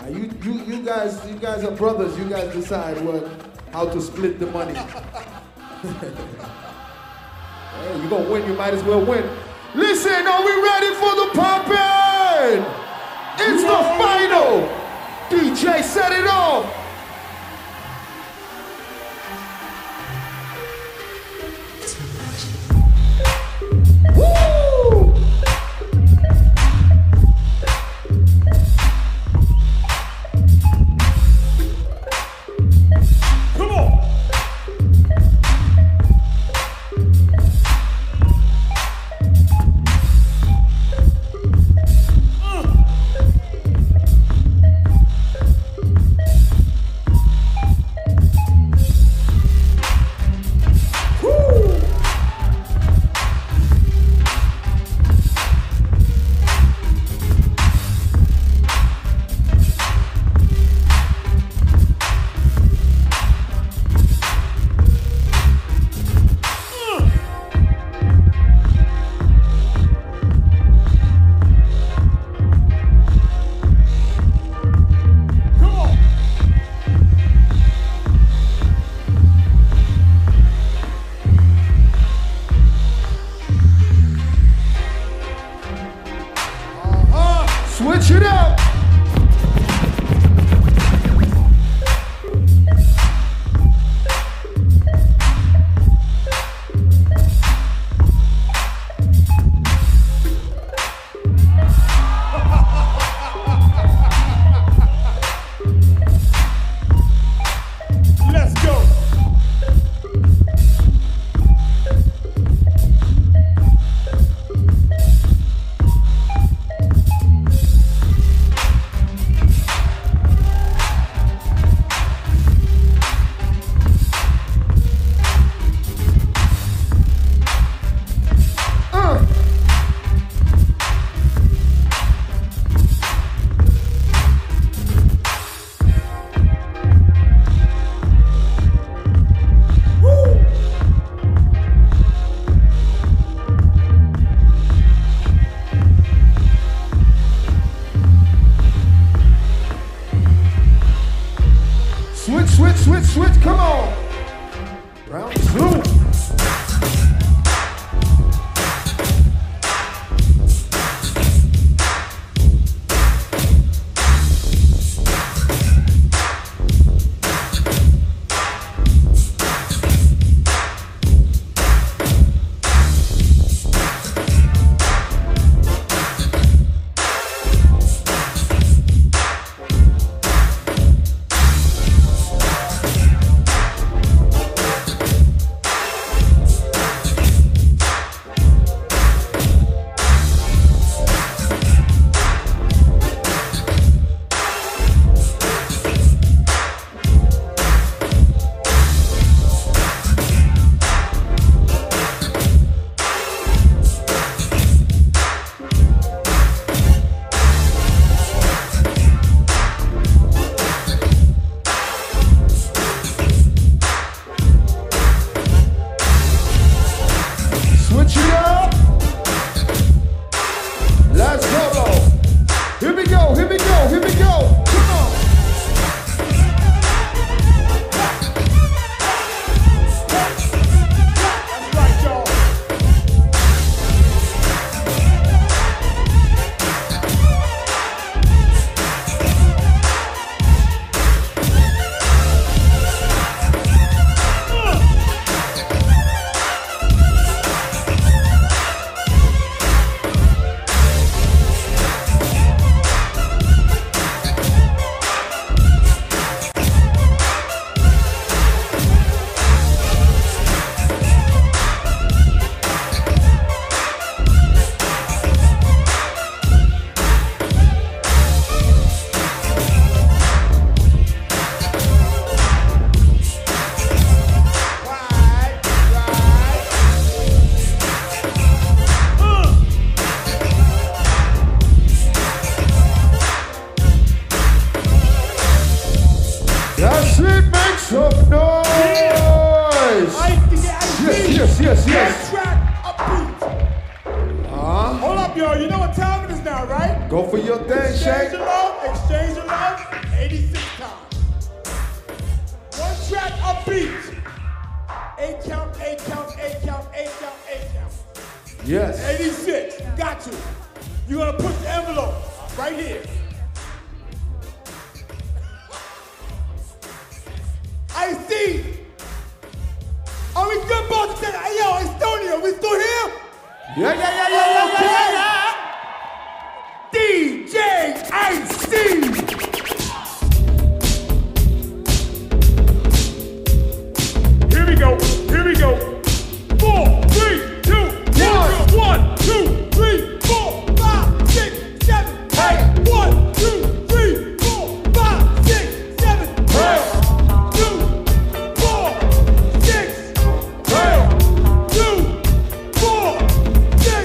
You guys are brothers. You guys decide how to split the money. Hey, you gonna win, you might as well win. Listen, are we ready for the pumping? It's the final. DJ, set it off. Woo! Come on. Switch it up. Let's go. Switch, come on. Round two. Yes. Track upbeat. Hold up, yo. You know what time it is now, right? Go for your thing, Shake. D'Angelo Exchange of Love, 86 times. One track upbeat. 8 count, 8 count, 8 count, 8 count, 8 count. Yes. 86, got to. You're gonna push the envelope right here. I see. Are we good, boss? Hey, yo, Estonia, we still here? Yeah. DJ IC. Here we go. 4, 3, 2, 1. 1, 2, 3, 4, 5, 6, 7, 8. 1, 2, 3, 4, 5, 6, 7, 8. 2, 4, 6, 8. 2, 4, 6,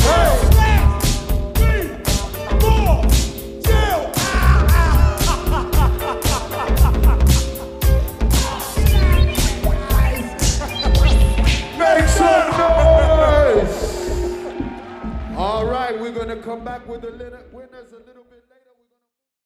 8. 3, 4, chill. Make some noise! All right, we're gonna come back with the winners a little